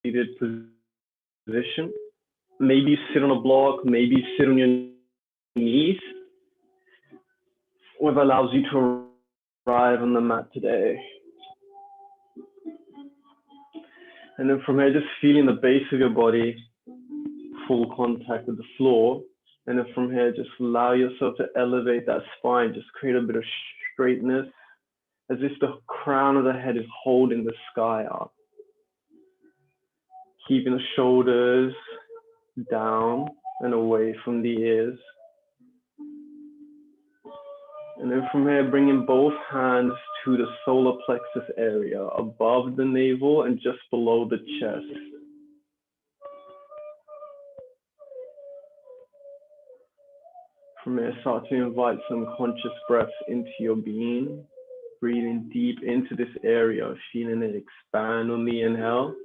seated position. Maybe you sit on a block, maybe you sit on your knees, whatever allows you to arrive on the mat today. And then from here, just feeling the base of your body, full contact with the floor. And then from here, just allow yourself to elevate that spine, just create a bit of straightness, as if the crown of the head is holding the sky up. Keeping the shoulders down and away from the ears. And then from here, bringing both hands to the solar plexus area, above the navel and just below the chest. From here, start to invite some conscious breaths into your being. Breathing deep into this area, feeling it expand on the inhale.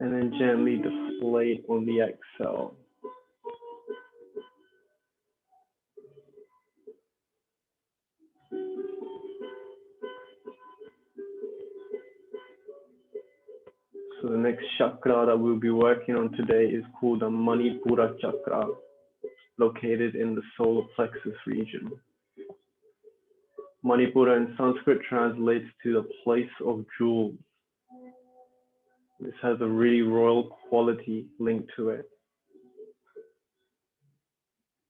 And then gently deflate on the exhale. So the next chakra that we'll be working on today is called the Manipura Chakra, located in the solar plexus region. Manipura in Sanskrit translates to the place of jewels. This has a really royal quality linked to it,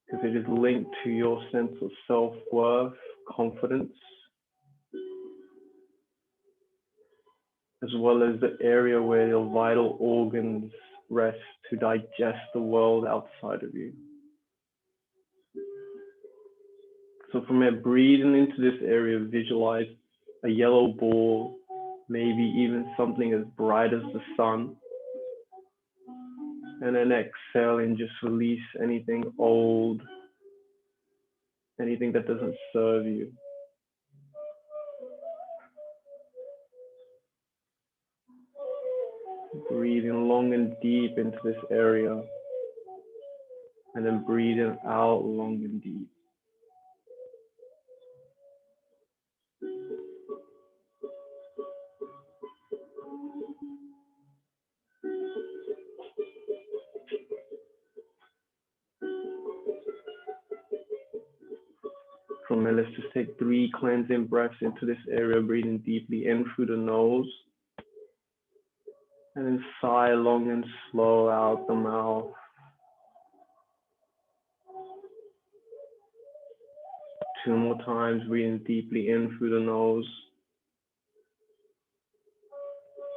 because it is linked to your sense of self-worth, confidence, as well as the area where your vital organs rest to digest the world outside of you. So from here, breathing into this area, visualize a yellow ball, maybe even something as bright as the sun. And then exhale and just release anything old, anything that doesn't serve you. Breathing long and deep into this area, and then breathing out long and deep. From here, let's just take 3 cleansing breaths into this area, breathing deeply in through the nose. And then sigh long and slow out the mouth. 2 more times, breathing deeply in through the nose.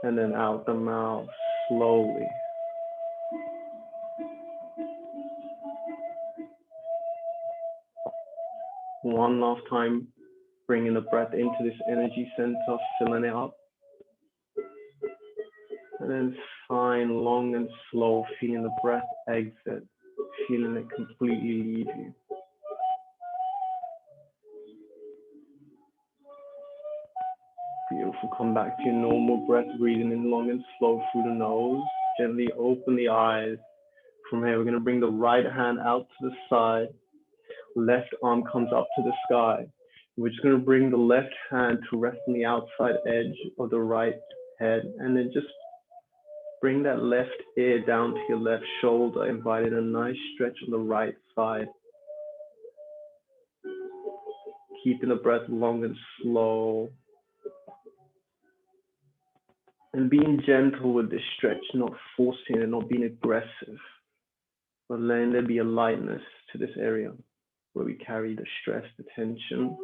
And then out the mouth, slowly. One last time, bringing the breath into this energy center, filling it up. And then sighing long and slow, feeling the breath exit, feeling it completely leave you. Beautiful. Come back to your normal breath, breathing in long and slow through the nose. Gently open the eyes. From here, we're going to bring the right hand out to the side. Left arm comes up to the sky. We're just going to bring the left hand to rest on the outside edge of the right head, and then just bring that left ear down to your left shoulder, inviting a nice stretch on the right side. Keeping the breath long and slow. And being gentle with this stretch, not forcing it, not being aggressive, but letting there be a lightness to this area where we carry the stress, the tension.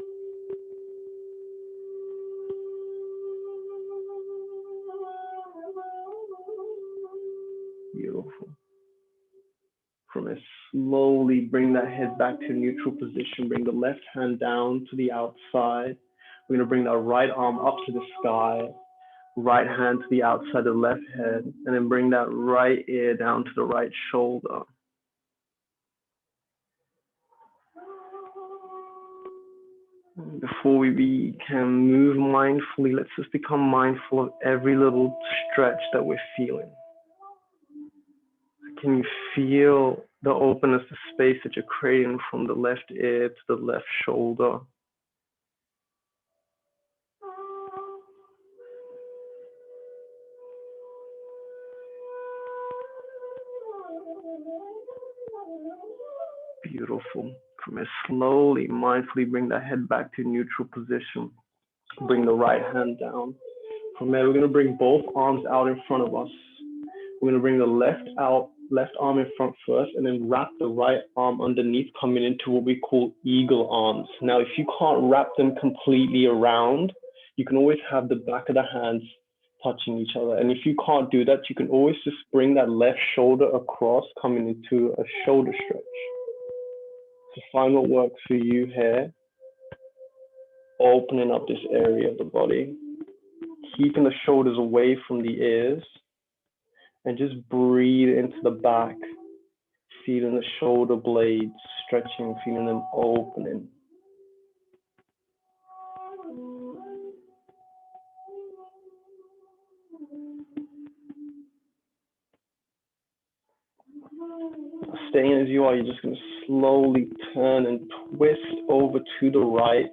Beautiful. From it, slowly bring that head back to neutral position. Bring the left hand down to the outside. We're going to bring that right arm up to the sky. Right hand to the outside of the left head. And then bring that right ear down to the right shoulder. Before we can move mindfully, let's just become mindful of every little stretch that we're feeling. Can you feel the openness, the space that you're creating from the left ear to the left shoulder? Beautiful. From here, slowly, mindfully bring that head back to neutral position. Bring the right hand down. From there, we're going to bring both arms out in front of us. We're going to bring the left arm in front first, and then wrap the right arm underneath, coming into what we call eagle arms. Now, if you can't wrap them completely around, you can always have the back of the hands touching each other. And if you can't do that, you can always just bring that left shoulder across, coming into a shoulder stretch. So find what works for you here. Opening up this area of the body, keeping the shoulders away from the ears, and just breathe into the back, feeling the shoulder blades stretching, feeling them opening. Staying as you are, you're just going to slowly turn and twist over to the right.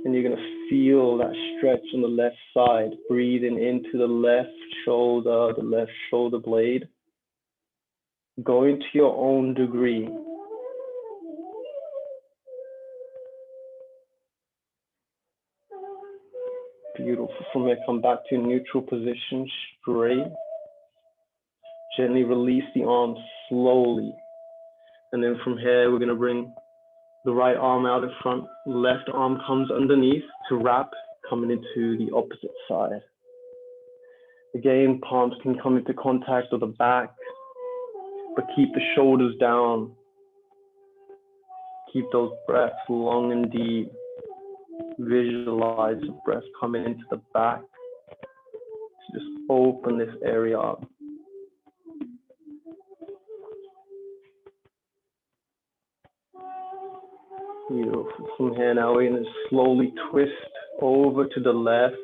And you're going to feel that stretch on the left side, breathing into the left shoulder blade. Going to your own degree. Beautiful. From there, come back to neutral position, straight. Gently release the arms slowly. And then from here, we're going to bring the right arm out in front. Left arm comes underneath to wrap, coming into the opposite side. Again, palms can come into contact with the back, but keep the shoulders down. Keep those breaths long and deep. Visualize the breath coming into the back. Just open this area up. Beautiful. From here now, we're going to slowly twist over to the left,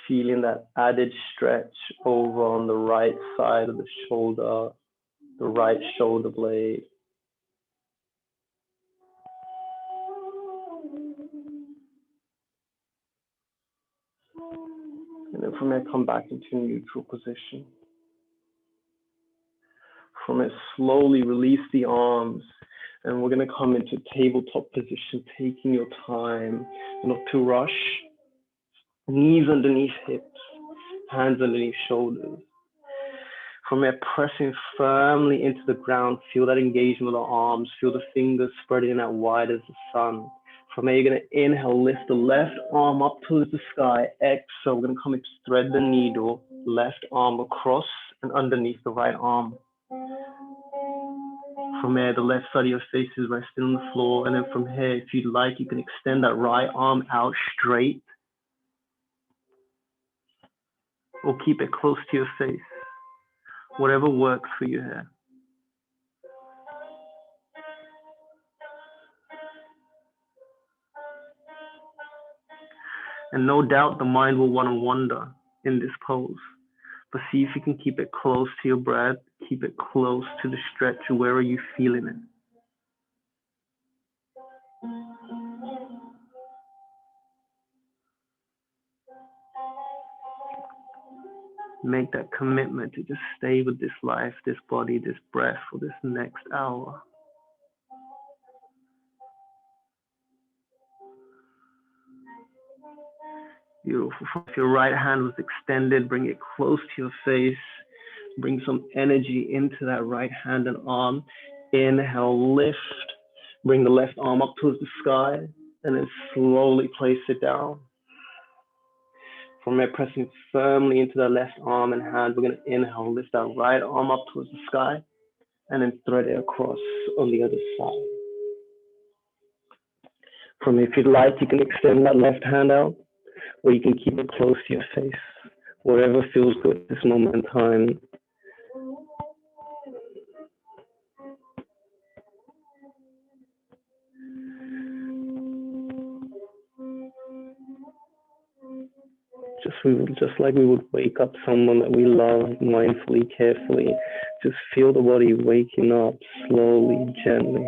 feeling that added stretch over on the right side of the shoulder, the right shoulder blade. And then from there, come back into neutral position. From it, slowly release the arms. And we're going to come into tabletop position, taking your time, not to rush. Knees underneath hips, hands underneath shoulders. From there, pressing firmly into the ground, feel that engagement with the arms, feel the fingers spreading out wide as the sun. From there, you're going to inhale, lift the left arm up towards the sky. Exhale, we're going to come into thread the needle, left arm across and underneath the right arm. From there, the left side of your face is resting on the floor. And then from here, if you'd like, you can extend that right arm out straight or keep it close to your face. Whatever works for you here. And no doubt the mind will want to wander in this pose. But see if you can keep it close to your breath, keep it close to the stretch. Where are you feeling it? Make that commitment to just stay with this life, this body, this breath for this next hour. Beautiful. If your right hand was extended, bring it close to your face. Bring some energy into that right hand and arm. Inhale, lift. Bring the left arm up towards the sky, and then slowly place it down. From there, pressing firmly into the left arm and hand, we're going to inhale, lift that right arm up towards the sky, and then thread it across on the other side. From there, if you'd like, you can extend that left hand out, or you can keep it close to your face. Whatever feels good at this moment in time. Just like we would wake up someone that we love mindfully, carefully. Just feel the body waking up slowly, gently.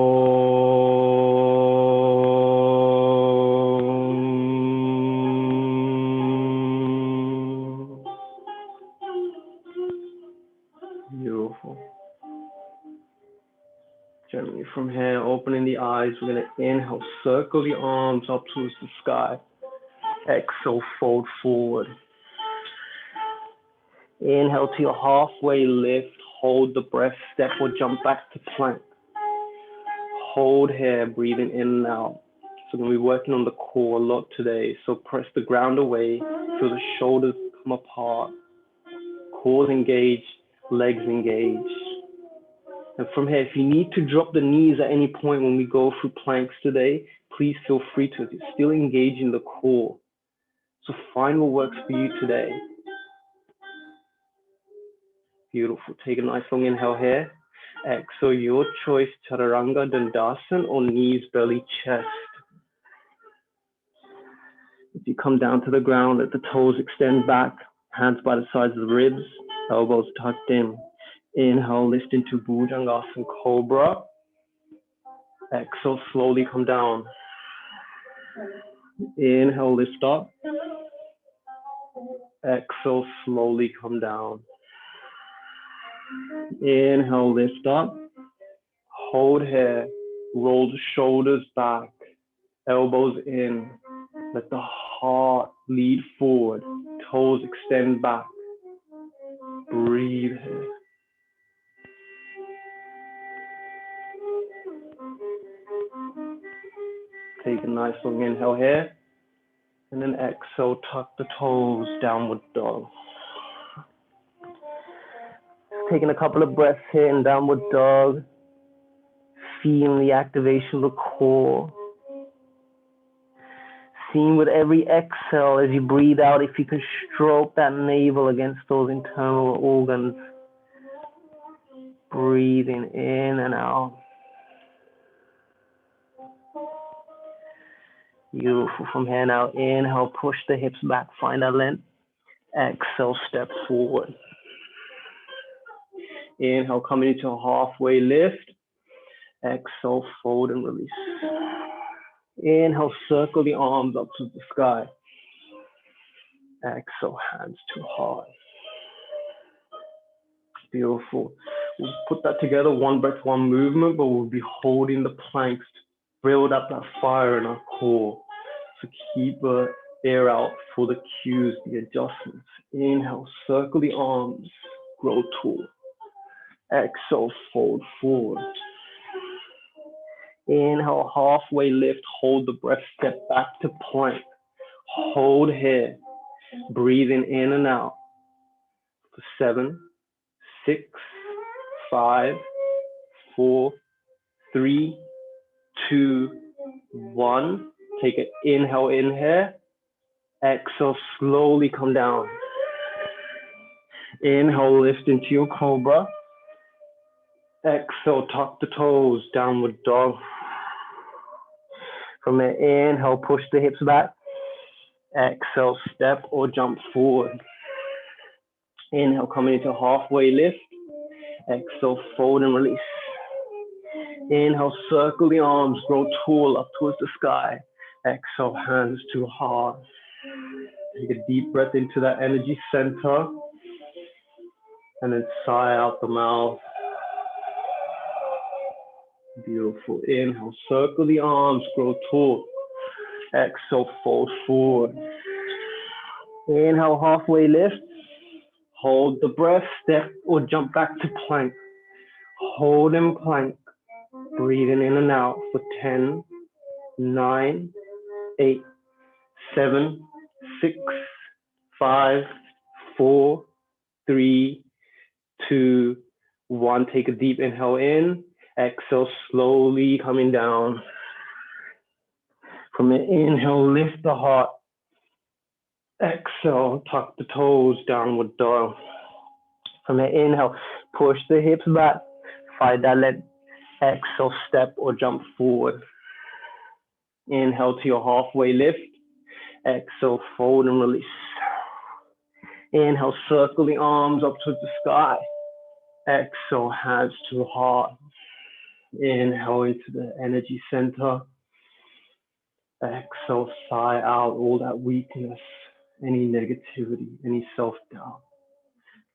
opening the eyes. We're going to inhale, circle the arms up towards the sky. Exhale, fold forward. Inhale to your halfway lift. Hold the breath, step or jump back to plank. Hold here, breathing in and out. So we're going to be working on the core a lot today. So press the ground away, feel the shoulders come apart. Core engaged, legs engaged. And from here, if you need to drop the knees at any point when we go through planks today, please feel free to. It's still engaging the core. So find what works for you today. Beautiful. Take a nice long inhale here. Exhale, your choice, Chaturanga, Dandasana, or knees, belly, chest. If you come down to the ground, let the toes extend back, hands by the sides of the ribs, elbows tucked in. Inhale, lift into Bhujangasana, Cobra. Exhale, slowly come down. Inhale, lift up. Exhale, slowly come down. Inhale, lift up. Hold here. Roll the shoulders back. Elbows in. Let the heart lead forward. Toes extend back. Breathe here. Take a nice long inhale here. And then exhale, tuck the toes, downward dog. Taking a couple of breaths here in downward dog. Feeling the activation of the core. Seeing with every exhale as you breathe out, if you can stroke that navel against those internal organs. Breathing in and out. Beautiful. From here now, inhale, push the hips back, find that length. Exhale, step forward. Inhale, coming into a halfway lift. Exhale, fold and release. Inhale, circle the arms up to the sky. Exhale, hands to heart. Beautiful. We'll put that together, one breath, one movement, but we'll be holding the planks to build up that fire in our core. So keep the air out for the cues, the adjustments. Inhale, circle the arms, grow tall. Exhale, fold forward. Inhale, halfway lift, hold the breath, step back to plank. Hold here, breathing in and out. For 7, 6, 5, 4, 3, 2, 1. Take an inhale in here. Exhale, slowly come down. Inhale, lift into your cobra. Exhale, tuck the toes, downward dog. From there, inhale, push the hips back. Exhale, step or jump forward. Inhale, coming into halfway lift. Exhale, fold and release. Inhale, circle the arms, grow tall up towards the sky. Exhale, hands to heart. Take a deep breath into that energy center. And then sigh out the mouth. Beautiful. Inhale, circle the arms, grow tall. Exhale, fold forward. Inhale, halfway lift. Hold the breath, step or jump back to plank. Hold in plank. Breathing in and out for 10, 9, 8, 7, 6, 5, 4, 3, 2, 1. Take a deep inhale in. Exhale, slowly coming down. From the inhale, lift the heart. Exhale, tuck the toes, downward dog. From the inhale, push the hips back. Find that length. Exhale, step or jump forward. Inhale to your halfway lift. Exhale, fold and release. Inhale, circle the arms up to the sky. Exhale, hands to heart. Inhale into the energy center. Exhale, sigh out all that weakness, any negativity, any self-doubt.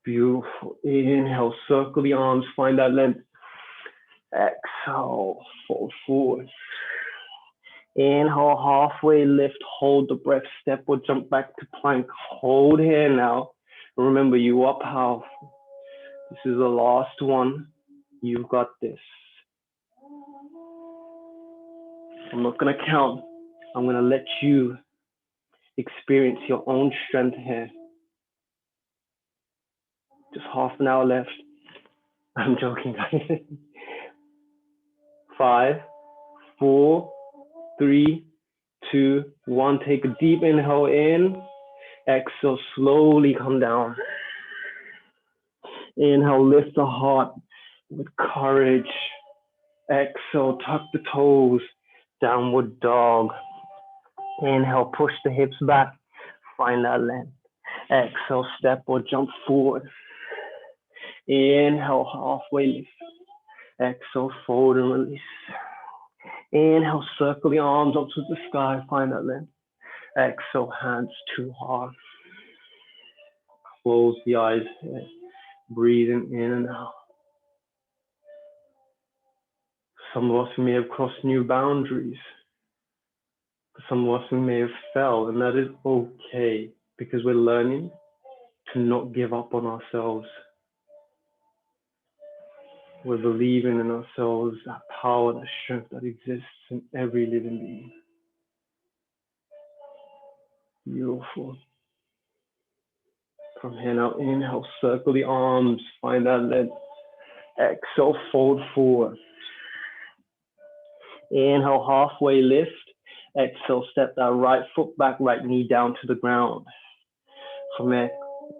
Beautiful. Inhale, circle the arms, find that length. Exhale, fold forward. Inhale, halfway lift, hold the breath, step or jump back to plank. Hold here now. Remember, you are powerful. This is the last one. You've got this. I'm not going to count. I'm going to let you experience your own strength here. Just half an hour left. I'm joking, guys. 5, 4, 3, 2, 1. Take a deep inhale in. Exhale, slowly come down. Inhale, lift the heart with courage. Exhale, tuck the toes. Downward dog. Inhale, push the hips back. Find that length. Exhale, step or jump forward. Inhale, halfway lift. Exhale, fold and release. Inhale, circle the arms up to the sky. Find that length. Exhale, hands to heart. Close the eyes here. Breathing in and out. Some of us may have crossed new boundaries. Some of us may have fell, and that is okay, because we're learning to not give up on ourselves. We're believing in ourselves, that power, that strength that exists in every living being. Beautiful. From here now, inhale, circle the arms, find that length. Exhale, fold forward. Inhale, halfway lift. Exhale, step that right foot back, right knee down to the ground. From there,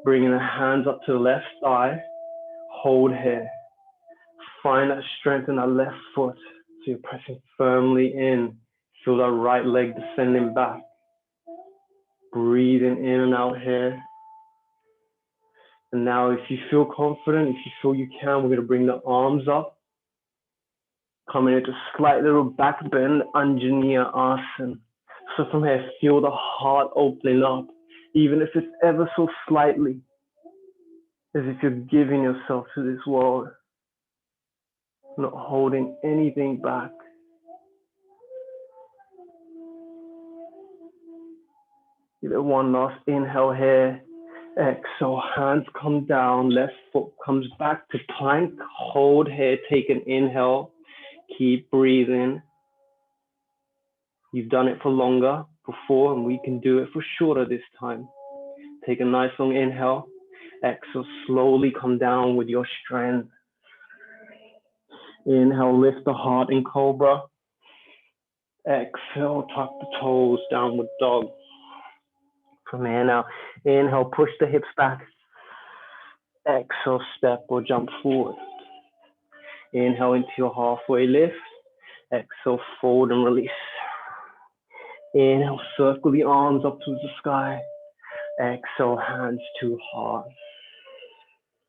bringing the hands up to the left thigh. Hold here. Find that strength in that left foot. So you're pressing firmly in. Feel that right leg descending back. Breathing in and out here. And now if you feel confident, if you feel you can, we're going to bring the arms up. Coming into slight little back bend, Anjaniya Asana. So from here, feel the heart opening up, even if it's ever so slightly, as if you're giving yourself to this world, not holding anything back. Give it one last inhale here. Exhale, hands come down, left foot comes back to plank. Hold here, take an inhale. Keep breathing. You've done it for longer before, and we can do it for shorter this time. Take a nice long inhale. Exhale, slowly come down with your strength. Inhale, lift the heart in cobra. Exhale, tuck the toes, downward dog. From here now, inhale, push the hips back. Exhale, step or jump forward. Inhale into your halfway lift. Exhale, fold and release. Inhale, circle the arms up to the sky. Exhale, hands to heart.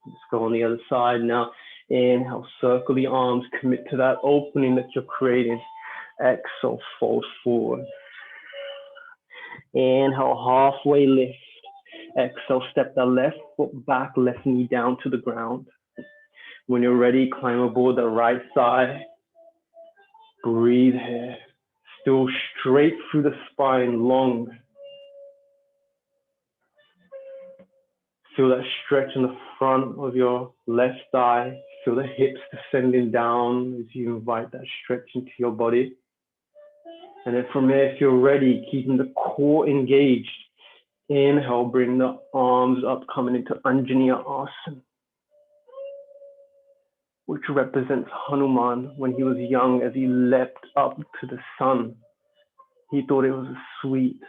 Let's go on the other side now. Inhale, circle the arms, commit to that opening that you're creating. Exhale, fold forward. Inhale, halfway lift. Exhale, step the left foot back, left knee down to the ground. When you're ready, climb aboard the right thigh. Breathe here. Still straight through the spine, long. Feel that stretch in the front of your left thigh. Feel the hips descending down as you invite that stretch into your body. And then from there, if you're ready, keeping the core engaged. Inhale, bring the arms up, coming into Anjaniya Asana, which represents Hanuman when he was young, as he leapt up to the sun. He thought it was sweet,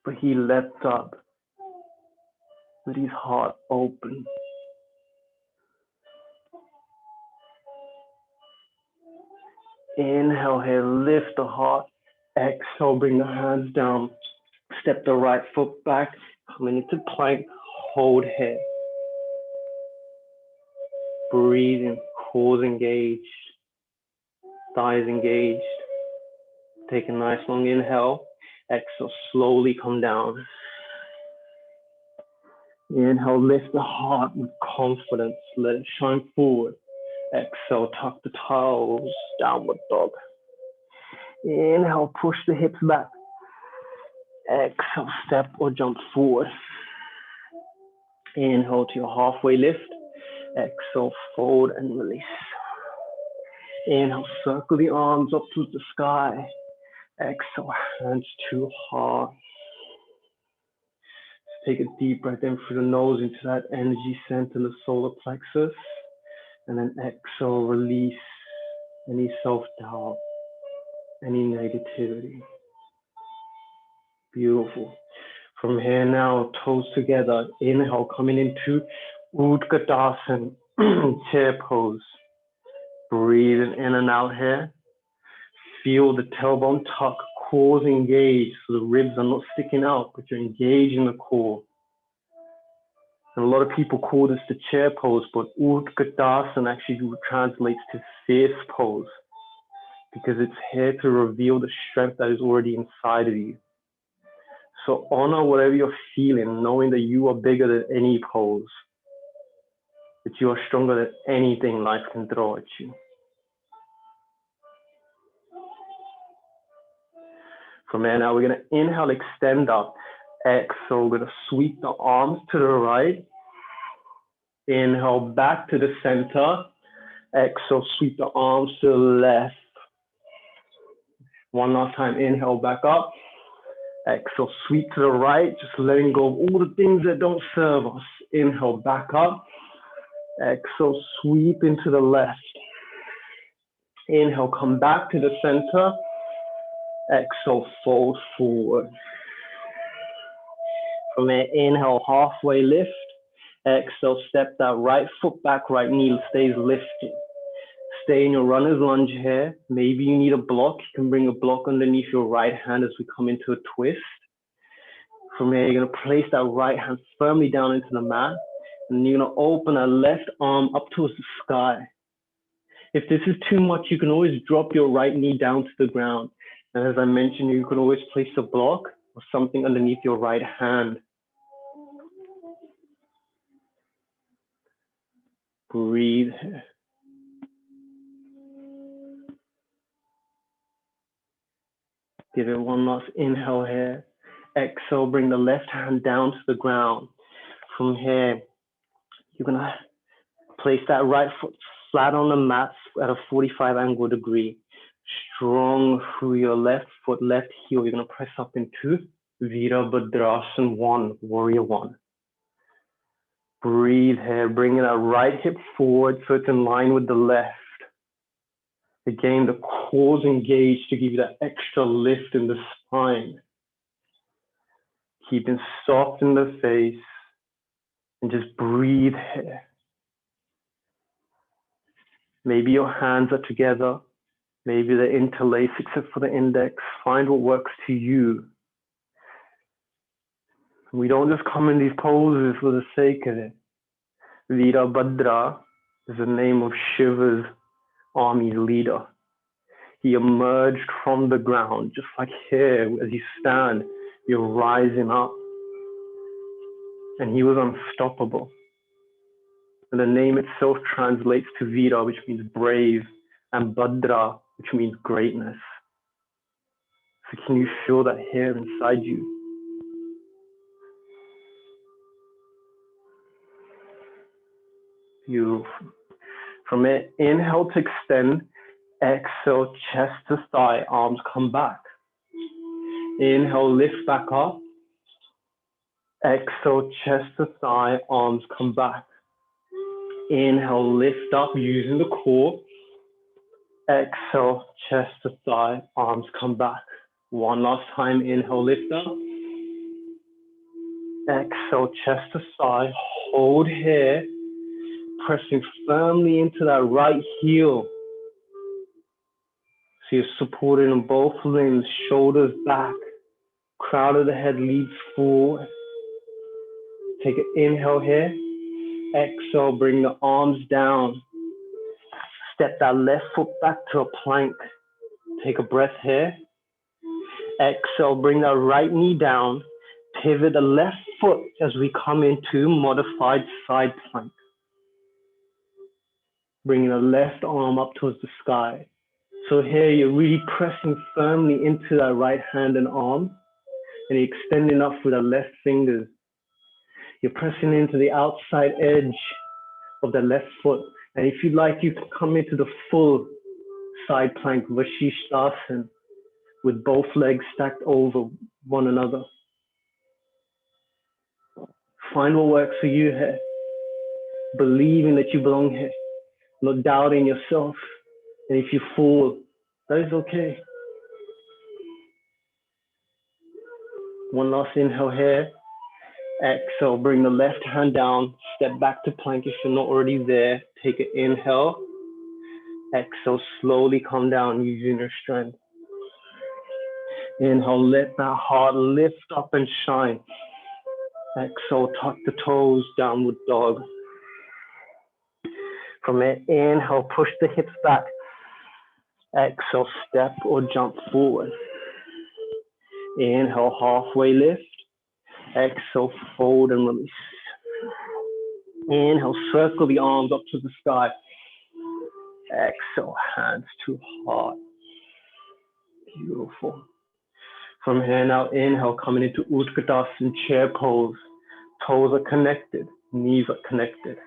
but he leapt up with his heart open. Inhale here, lift the heart. Exhale, bring the hands down. Step the right foot back, coming into plank. Hold here. Breathing, core engaged, thighs engaged. Take a nice long inhale. Exhale, slowly come down. Inhale, lift the heart with confidence. Let it shine forward. Exhale, tuck the toes, downward dog. Inhale, push the hips back. Exhale, step or jump forward. Inhale to your halfway lift. Exhale, fold and release. Inhale, circle the arms up to the sky. Exhale, hands to heart. Take a deep breath in through the nose into that energy center in the solar plexus. And then exhale, release any self-doubt, any negativity. Beautiful. From here now, toes together. Inhale, coming into Utkatasana, chair pose. Breathing in and out here. Feel the tailbone tuck, core engaged, so the ribs are not sticking out, but you're engaging the core. And a lot of people call this the chair pose, but Utkatasana actually translates to fierce pose, because it's here to reveal the strength that is already inside of you. So honor whatever you're feeling, knowing that you are bigger than any pose, that you are stronger than anything life can throw at you. From there now, we're going to inhale, extend up. Exhale, we're going to sweep the arms to the right. Inhale, back to the center. Exhale, sweep the arms to the left. One last time, inhale, back up. Exhale, sweep to the right, just letting go of all the things that don't serve us. Inhale, back up. Exhale, sweep into the left. Inhale, come back to the center. Exhale, fold forward. From there, inhale, halfway lift. Exhale, step that right foot back, right knee stays lifted. Stay in your runner's lunge here. Maybe you need a block. You can bring a block underneath your right hand as we come into a twist. From here, you're going to place that right hand firmly down into the mat. And you're going to open that left arm up towards the sky. If this is too much, you can always drop your right knee down to the ground. And as I mentioned, you can always place a block or something underneath your right hand. Breathe. Give it one last inhale here. Exhale, bring the left hand down to the ground. From here, you're going to place that right foot flat on the mat at a 45 angle degree. Strong through your left foot, left heel. You're going to press up into Virabhadrasana 1, Warrior 1. Breathe here, bringing that right hip forward so it's in line with the left. Again, the core's engaged to give you that extra lift in the spine. Keeping soft in the face and just breathe here. Maybe your hands are together. Maybe they're interlaced except for the index. Find what works to you. We don't just come in these poses for the sake of it. Virabhadra is the name of Shiva's army leader. He emerged from the ground, just like here, as you stand, you're rising up. And he was unstoppable. And the name itself translates to Vira, which means brave, and Bhadra, which means greatness. So can you feel that here inside you? Beautiful. From it, inhale to extend. Exhale, chest to thigh, arms come back. Inhale, lift back up. Exhale, chest to thigh, arms come back. Inhale, lift up using the core. Exhale, chest to thigh, arms come back. One last time, inhale, lift up. Exhale, chest to thigh, hold here, pressing firmly into that right heel. So you're supported in both limbs, shoulders back, crown of the head leads forward. Take an inhale here. Exhale, bring the arms down. Step that left foot back to a plank. Take a breath here. Exhale, bring that right knee down. Pivot the left foot as we come into modified side plank. Bringing the left arm up towards the sky. So here you're really pressing firmly into that right hand and arm, and you're extending up with the left fingers. You're pressing into the outside edge of the left foot. And if you'd like, you can come into the full side plank, Vashisthasana, with both legs stacked over one another. Find what works for you here. Believing that you belong here, not doubting yourself. And if you fall, that is okay. One last inhale here. Exhale, bring the left hand down, step back to plank if you're not already there. Take an inhale. Exhale, slowly come down using your strength. Inhale, let that heart lift up and shine. Exhale, tuck the toes, downward dog. From there, inhale, push the hips back. Exhale, step or jump forward. Inhale, halfway lift. Exhale, fold and release. Inhale, circle the arms up to the sky. Exhale, hands to heart. Beautiful. From here now, inhale, coming into Utkatasana, chair pose. Toes are connected, knees are connected.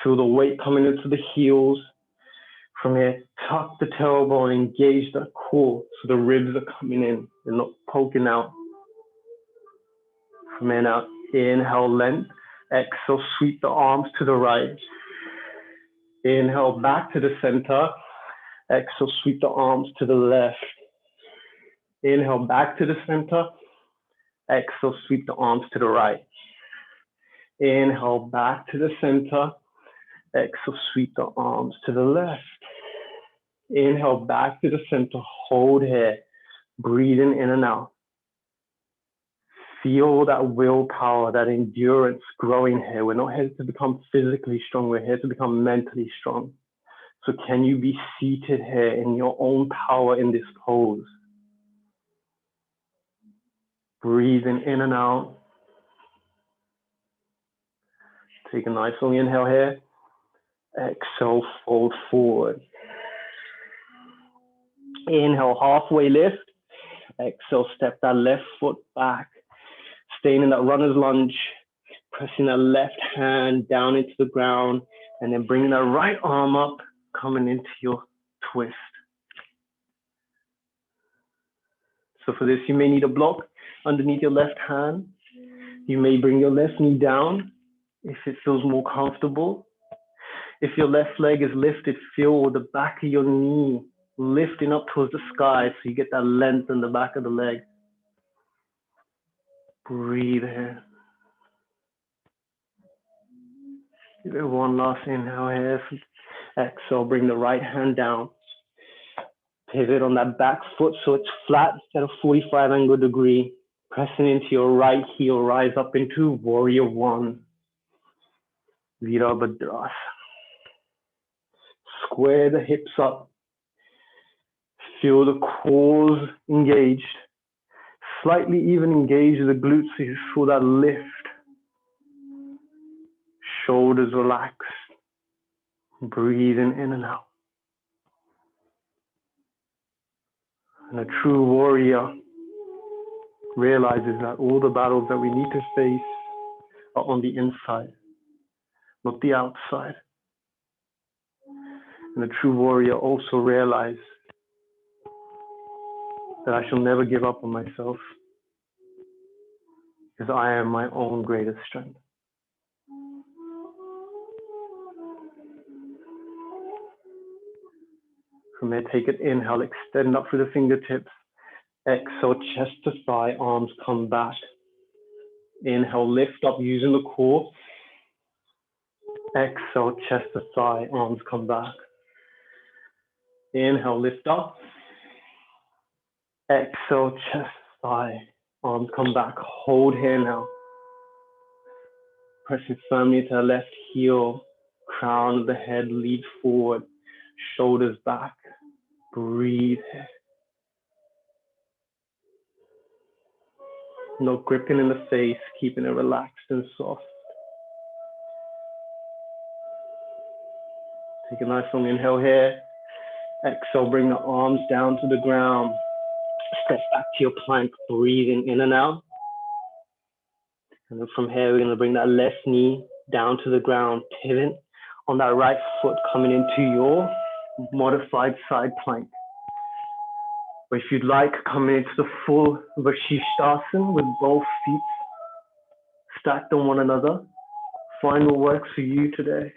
Feel the weight coming into the heels. From here, tuck the tailbone, engage the core so the ribs are coming in. They're not poking out. From here now, inhale, length. Exhale, sweep the arms to the right. Inhale, back to the center. Exhale, sweep the arms to the left. Inhale, back to the center. Exhale, sweep the arms to the right. Inhale, back to the center. Exhale, sweep the arms to the left. Inhale, back to the center. Hold here. Breathing in and out. Feel that willpower, that endurance growing here. We're not here to become physically strong. We're here to become mentally strong. So can you be seated here in your own power in this pose? Breathing in and out. Take a nice long inhale here. Exhale, fold forward. Inhale, halfway lift. Exhale, step that left foot back. Staying in that runner's lunge. Pressing that left hand down into the ground. And then bringing that right arm up, coming into your twist. So for this, you may need a block underneath your left hand. You may bring your left knee down if it feels more comfortable. If your left leg is lifted, feel the back of your knee lifting up towards the sky so you get that length in the back of the leg. Breathe here. Give it one last inhale here. Exhale, bring the right hand down. Pivot on that back foot so it's flat at a 45 angle degree. Pressing into your right heel, rise up into warrior one. Virabhadrasana. Square the hips up. Feel the cores engaged. Slightly even engage the glutes so you feel that lift. Shoulders relaxed. Breathing in and out. And a true warrior realizes that all the battles that we need to face are on the inside, not the outside. And a true warrior also realizes that I shall never give up on myself because I am my own greatest strength. From there, take an inhale, extend up through the fingertips. Exhale, chest to thigh, arms come back. Inhale, lift up using the core. Exhale, chest to thigh, arms come back. Inhale, lift up. Exhale, chest, thigh, arms come back. Hold here now. Pressing firmly to the left heel, crown of the head, lead forward, shoulders back. Breathe. No gripping in the face, keeping it relaxed and soft. Take a nice long inhale here. Exhale, bring the arms down to the ground. Step back to your plank, breathing in and out. And then from here, we're going to bring that left knee down to the ground, pivot on that right foot, coming into your modified side plank. Or if you'd like, coming into the full Vashisthasana with both feet stacked on one another. Find what works for you today.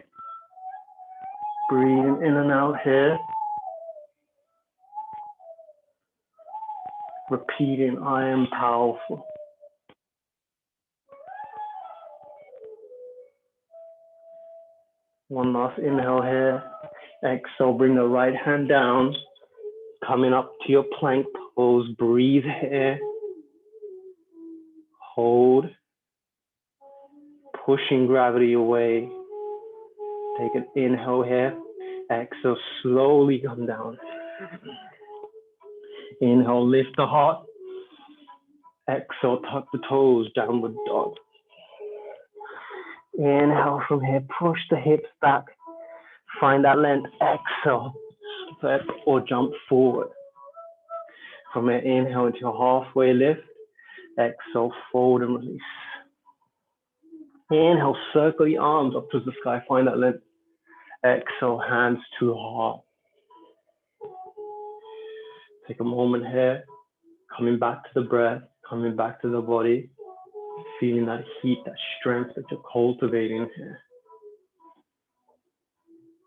Breathing in and out here. Repeating, I am powerful. One last inhale here. Exhale, bring the right hand down. Coming up to your plank pose. Breathe here. Hold. Pushing gravity away. Take an inhale here. Exhale, slowly come down. Inhale, lift the heart. Exhale, tuck the toes, downward dog. Inhale from here, push the hips back. Find that length. Exhale, step or jump forward. From here, inhale into your halfway lift. Exhale, fold and release. Inhale, circle the arms up to the sky. Find that length. Exhale, hands to heart. Take a moment here, coming back to the breath, coming back to the body, feeling that heat, that strength that you're cultivating here.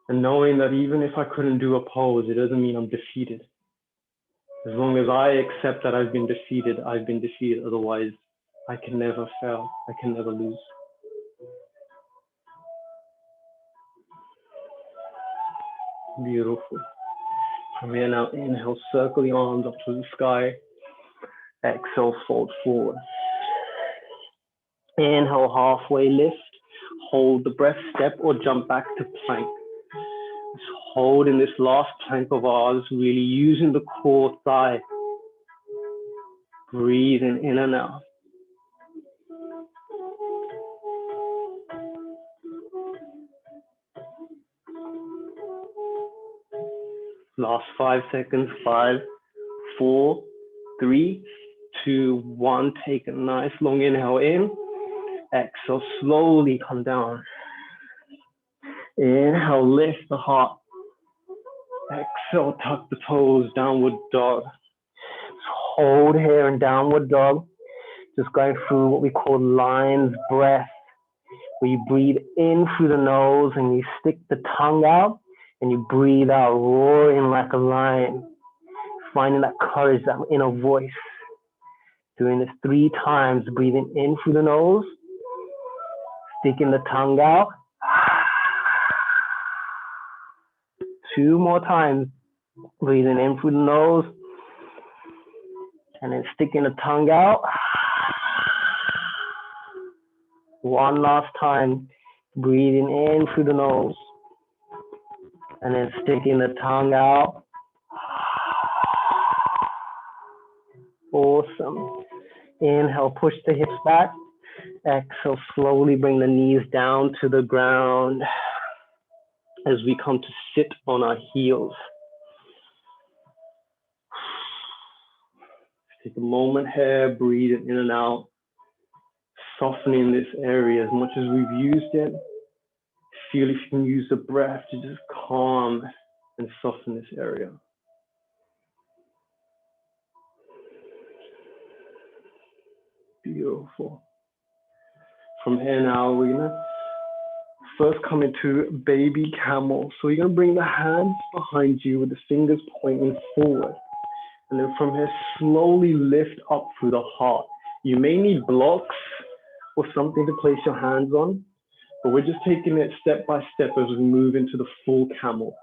And knowing that even if I couldn't do a pose, it doesn't mean I'm defeated. As long as I accept that I've been defeated, I've been defeated. Otherwise, I can never fail. I can never lose. Beautiful. From here now, inhale, circle the arms up to the sky. Exhale, fold forward. Inhale, halfway lift. Hold the breath, step or jump back to plank. Just holding this last plank of ours, really using the core thigh. Breathing in and out. Last 5 seconds. 5, 4, 3, 2, 1. Take a nice long inhale in. Exhale, slowly come down. Inhale, lift the heart. Exhale, tuck the toes, downward dog. Hold here in downward dog. Just going through what we call lion's breath, where you breathe in through the nose and you stick the tongue out and you breathe out, roaring like a lion, finding that courage, that inner voice. Doing this 3 times, breathing in through the nose, sticking the tongue out. 2 more times, breathing in through the nose, and then sticking the tongue out. 1 last time, breathing in through the nose, and then sticking the tongue out. Awesome. Inhale, push the hips back. Exhale, slowly bring the knees down to the ground as we come to sit on our heels. Take a moment here, breathing in and out, softening this area as much as we've used it. Feel if you can use the breath to just calm and soften this area. Beautiful. From here now, we're gonna first come into baby camel. So you're gonna bring the hands behind you with the fingers pointing forward. And then from here, slowly lift up through the heart. You may need blocks or something to place your hands on, but we're just taking it step by step as we move into the full camel.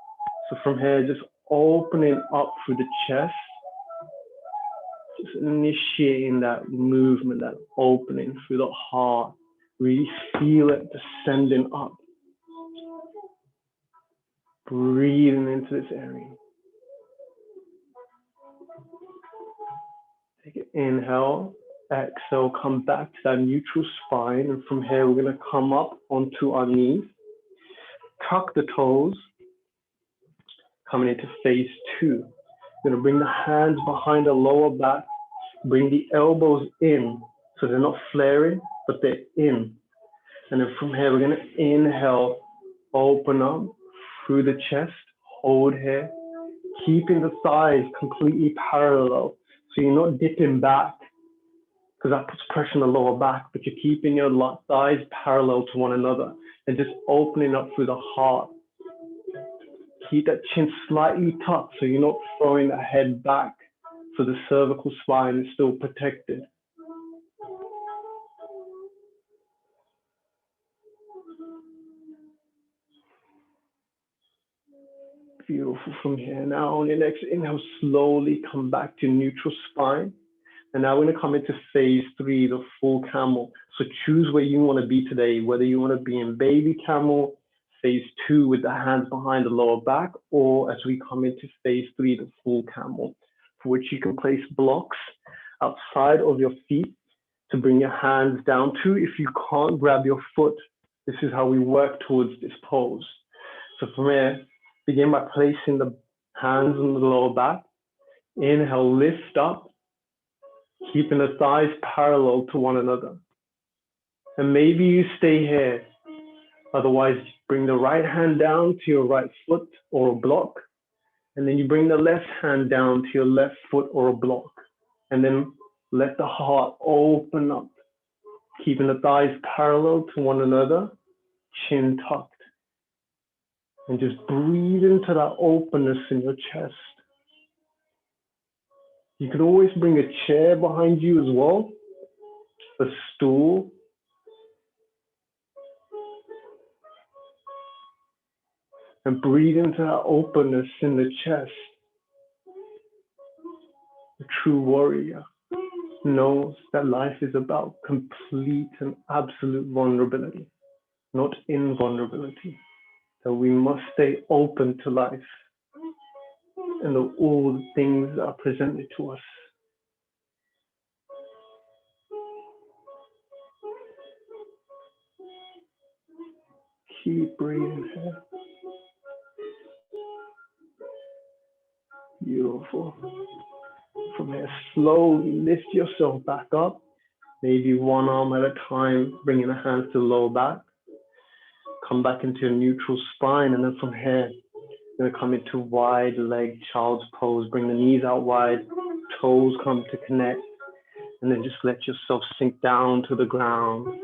So from here, just opening up through the chest, just initiating that movement, that opening through the heart. Really feel it descending up. Breathing into this area. Take an inhale, exhale, come back to that neutral spine. And from here, we're gonna come up onto our knees. Tuck the toes, Coming into phase two. You're going to bring the hands behind the lower back, bring the elbows in so they're not flaring, but they're in. And then from here, we're going to inhale, open up through the chest, hold here, keeping the thighs completely parallel. So you're not dipping back because that puts pressure on the lower back, but you're keeping your thighs parallel to one another and just opening up through the heart. Keep that chin slightly tucked so you're not throwing the head back, so the cervical spine is still protected. Beautiful. From here now, on your next inhale, slowly come back to neutral spine. And now we're going to come into phase three, the full camel. So choose where you want to be today, whether you want to be in baby camel, phase two with the hands behind the lower back, or as we come into phase three, the full camel, for which you can place blocks outside of your feet to bring your hands down to. If you can't grab your foot, this is how we work towards this pose. So from here, begin by placing the hands on the lower back. Inhale, lift up, keeping the thighs parallel to one another. And maybe you stay here. Otherwise, bring the right hand down to your right foot or a block. And then you bring the left hand down to your left foot or a block. And then let the heart open up, keeping the thighs parallel to one another, chin tucked. And just breathe into that openness in your chest. You can always bring a chair behind you as well, a stool. And breathe into that openness in the chest. The true warrior knows that life is about complete and absolute vulnerability, not invulnerability. That we must stay open to life and all the things that are presented to us. Keep breathing here. Beautiful. From here, slowly lift yourself back up. Maybe one arm at a time, bringing the hands to the lower back. Come back into a neutral spine, and then from here, you're going to come into wide leg child's pose. Bring the knees out wide, toes come to connect, and then just let yourself sink down to the ground.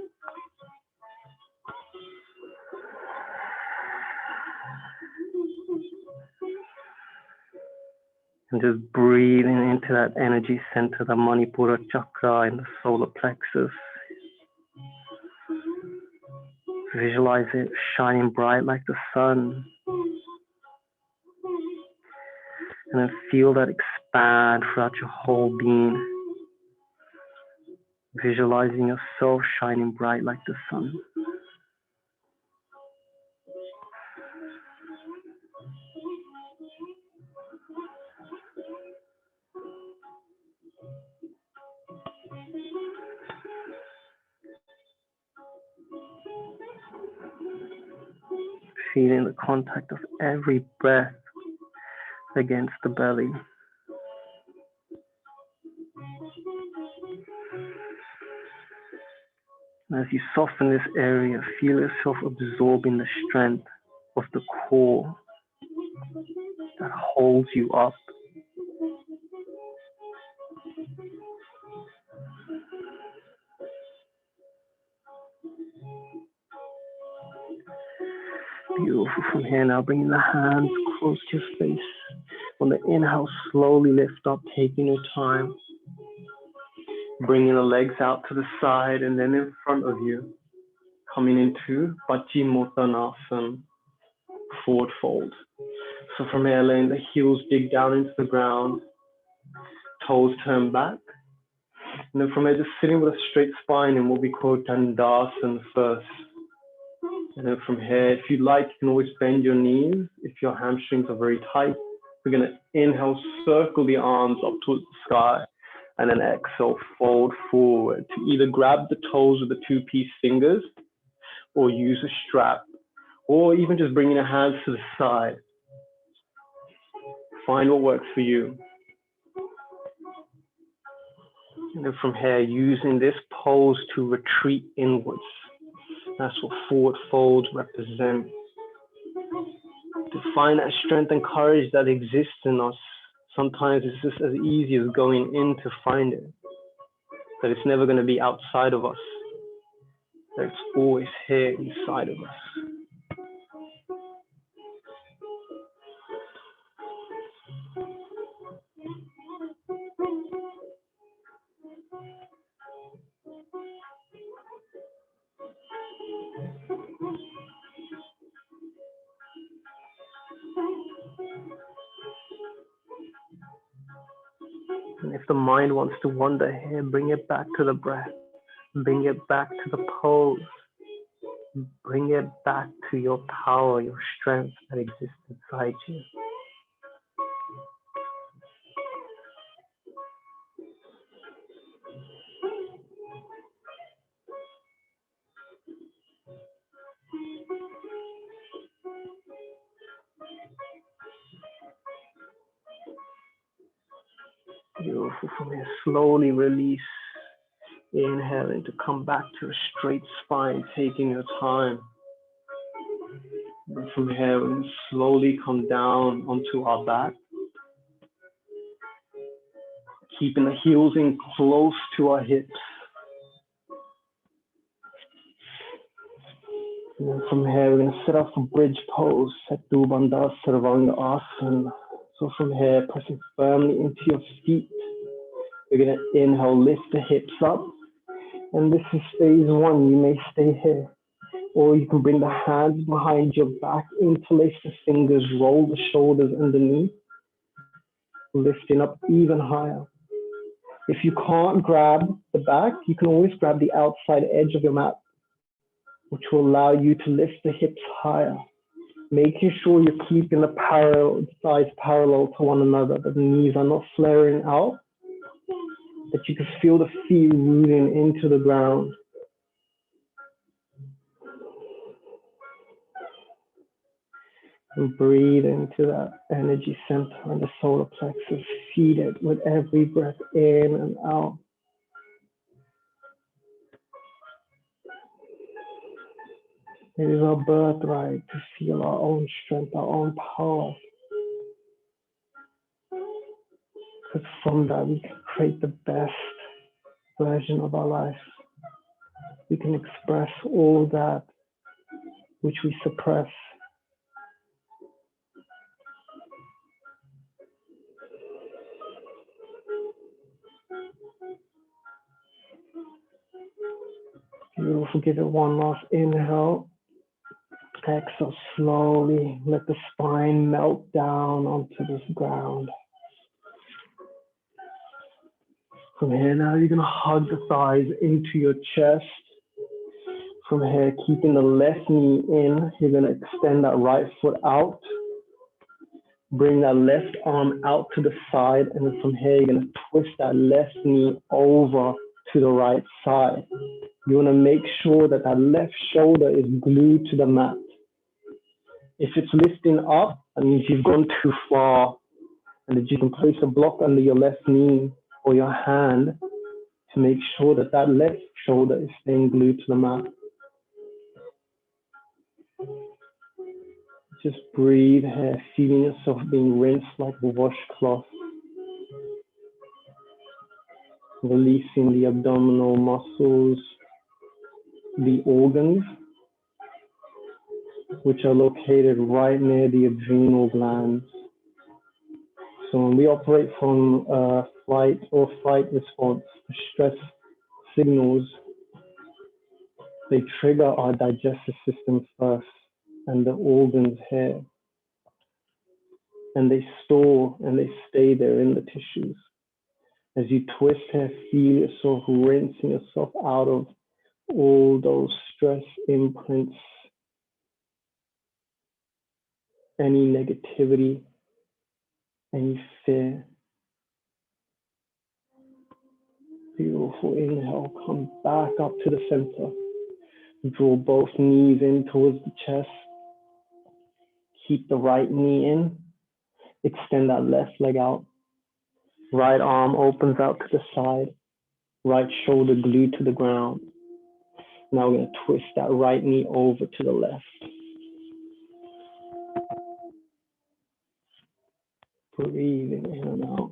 And just breathing into that energy center, the Manipura Chakra in the solar plexus. Visualize it shining bright like the sun. And then feel that expand throughout your whole being. Visualizing yourself shining bright like the sun. Feeling the contact of every breath against the belly. And as you soften this area, feel yourself absorbing the strength of the core that holds you up. Beautiful. From here now, bringing the hands close to your face. On the inhale, slowly lift up, taking your time. Bringing the legs out to the side and then in front of you. Coming into Paschimottanasana, forward fold. So from here, letting the heels dig down into the ground. Toes turn back. And then from here, just sitting with a straight spine in what we call Dandasana first. And then from here, if you like, you can always bend your knees if your hamstrings are very tight. We're going to inhale, circle the arms up towards the sky, and then exhale, fold forward to either grab the toes with the two-piece fingers or use a strap, or even just bringing the hands to the side. Find what works for you. And then from here, using this pose to retreat inwards. That's what forward folds represent. To find that strength and courage that exists in us. Sometimes it's just as easy as going in to find it. That it's never going to be outside of us. That it's always here inside of us. And if the mind wants to wander here, bring it back to the breath. Bring it back to the pose. Bring it back to your power, your strength that exists inside you. Beautiful. From here, slowly release. Inhaling to come back to a straight spine, taking your time. And from here, we're going to slowly come down onto our back. Keeping the heels in close to our hips. And then from here, we're going to set up a bridge pose, Setu Bandha Sarvanga Asana. So from here, pressing firmly into your feet. We're going to inhale, lift the hips up. And this is phase one. You may stay here. Or you can bring the hands behind your back, interlace the fingers, roll the shoulders underneath, lifting up even higher. If you can't grab the back, you can always grab the outside edge of your mat, which will allow you to lift the hips higher, making sure you're keeping the thighs parallel to one another, that the knees are not flaring out, that you can feel the feet rooting into the ground. And breathe into that energy center and the solar plexus. Feed it with every breath in and out. It is our birthright to feel our own strength, our own power. Because from that we can create the best version of our life. We can express all that which we suppress. Beautiful. Give it one last inhale. Exhale slowly. Let the spine melt down onto this ground. From here now, you're going to hug the thighs into your chest. From here, keeping the left knee in, you're going to extend that right foot out. Bring that left arm out to the side. And then from here, you're going to twist that left knee over to the right side. You want to make sure that that left shoulder is glued to the mat. If it's lifting up, that means you've gone too far, and that you can place a block under your left knee or your hand to make sure that that left shoulder is staying glued to the mat. Just breathe here, feeling yourself being rinsed like a washcloth. Releasing the abdominal muscles, the organs, which are located right near the adrenal glands. So when we operate from flight or fight response, the stress signals, they trigger our digestive system first and the organs here. And they store and they stay there in the tissues. As you twist here, feel yourself rinsing yourself out of all those stress imprints, any negativity, any fear. Beautiful. Inhale, come back up to the center. Draw both knees in towards the chest. Keep the right knee in. Extend that left leg out. Right arm opens out to the side. Right shoulder glued to the ground. Now we're going to twist that right knee over to the left. Breathing in and out.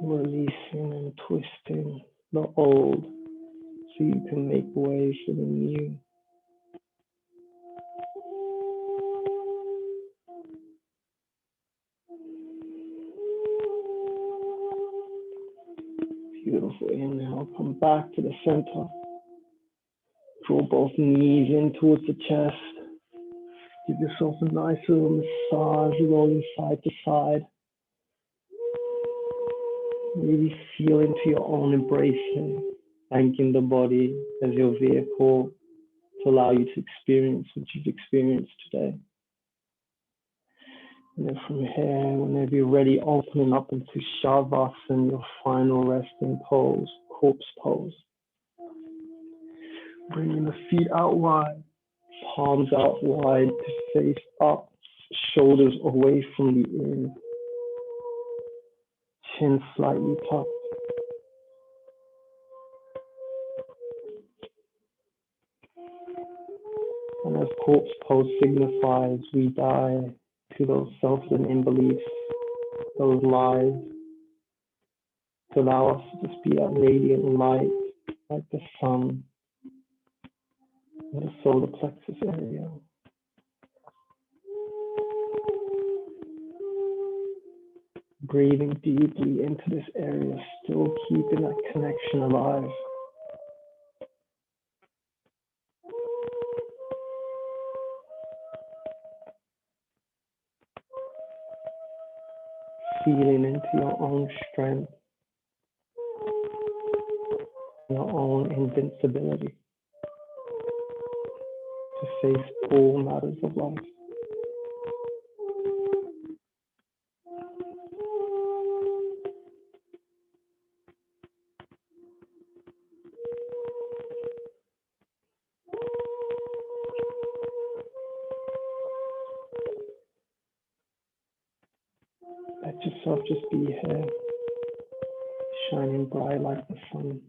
Releasing and twisting the old so you can make way for the new. Beautiful. Inhale, come back to the center. Draw both knees in towards the chest. Give yourself a nice little massage, rolling side to side. Really feel into your own embracing, thanking the body as your vehicle to allow you to experience what you've experienced today. And then from here, whenever you're ready, opening up into Shavasana, your final resting pose, corpse pose. Bringing the feet out wide, palms out wide to face up, shoulders away from the ears, chin slightly tucked. And as corpse pose signifies, we die to those self-limiting beliefs, those lies, to allow us to just be that radiant light, like the sun, in the solar plexus area. Breathing deeply into this area, still keeping that connection alive. Feeling into your own strength, your own invincibility to face all matters of life. Let yourself just be here, shining bright like the sun.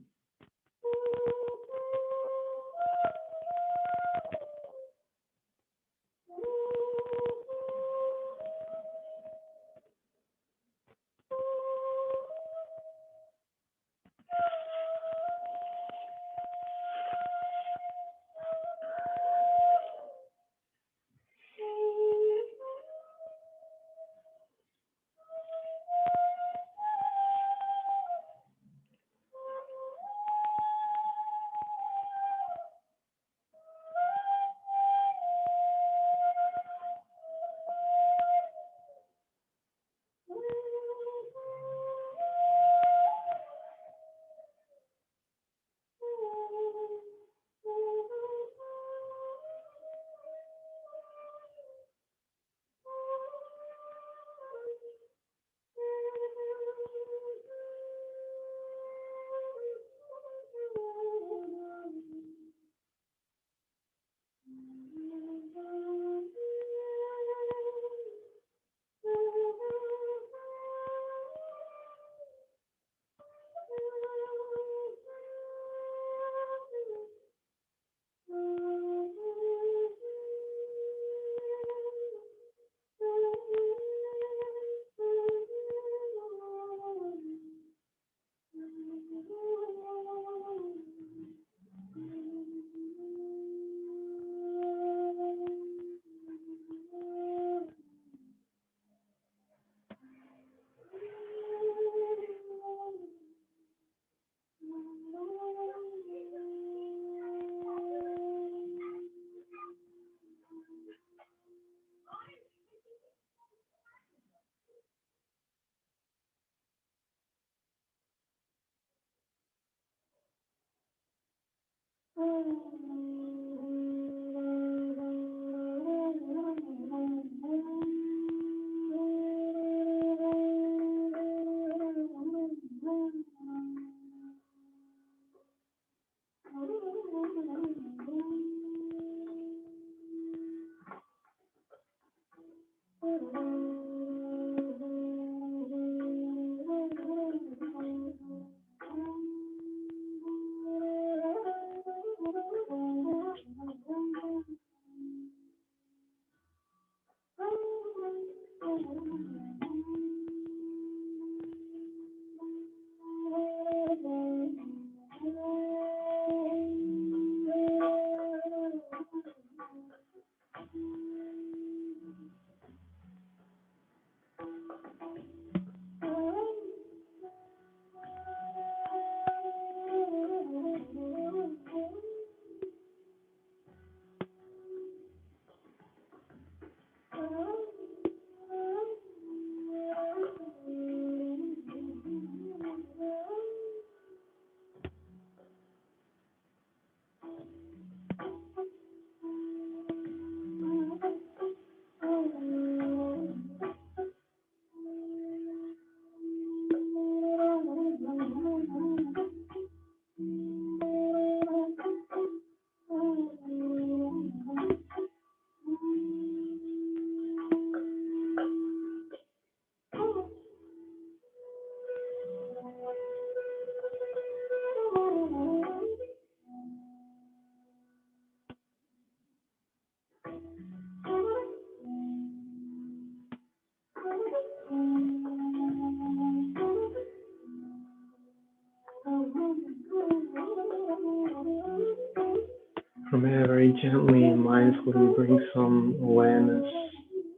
From here, very gently and mindfully bring some awareness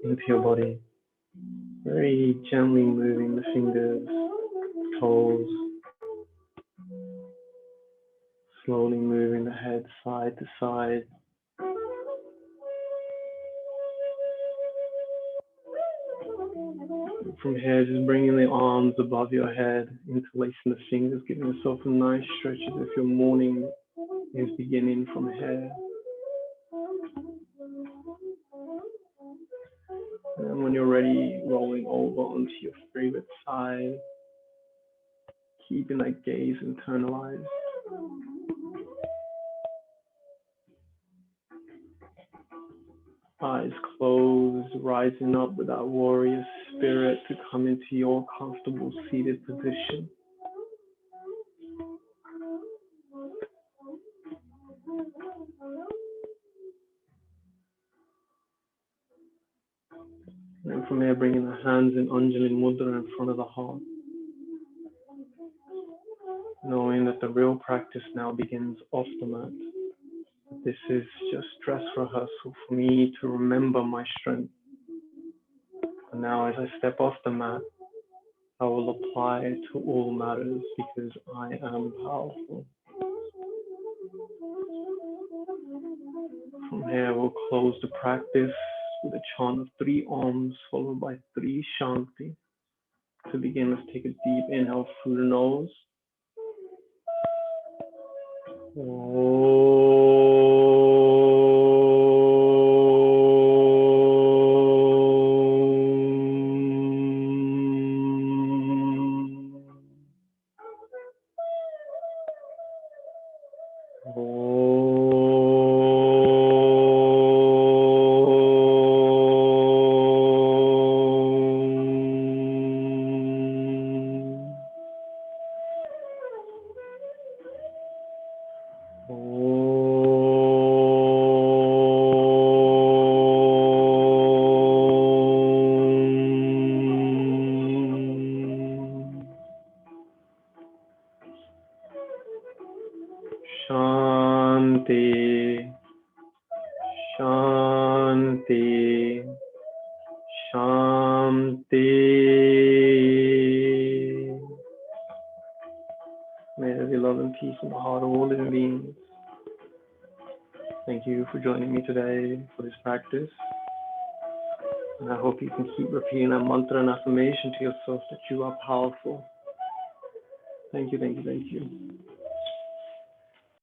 into your body. Very gently moving the fingers, toes, slowly moving the head side to side. From here, just bringing the arms above your head, interlacing the fingers, giving yourself a nice stretch as if your morning is beginning from here. And when you're ready, rolling over onto your favorite side, keeping that gaze internalized. Eyes closed, rising up with that warrior spirit to come into your comfortable seated position. And from there, bringing the hands in Anjali Mudra in front of the heart, knowing that the real practice now begins off the mat. This is just dress rehearsal for me to remember my strength. And now as I step off the mat, I will apply it to all matters because I am powerful. From here, we'll close the practice with a chant of 3 Oms followed by 3 Shanti. To begin, let's take a deep inhale through the nose. Shanti, Shanti, Shanti. May there be love and peace in the heart of all living beings. Thank you for joining me today for this practice. And I hope you can keep repeating that mantra and affirmation to yourself that you are powerful. Thank you, thank you, thank you.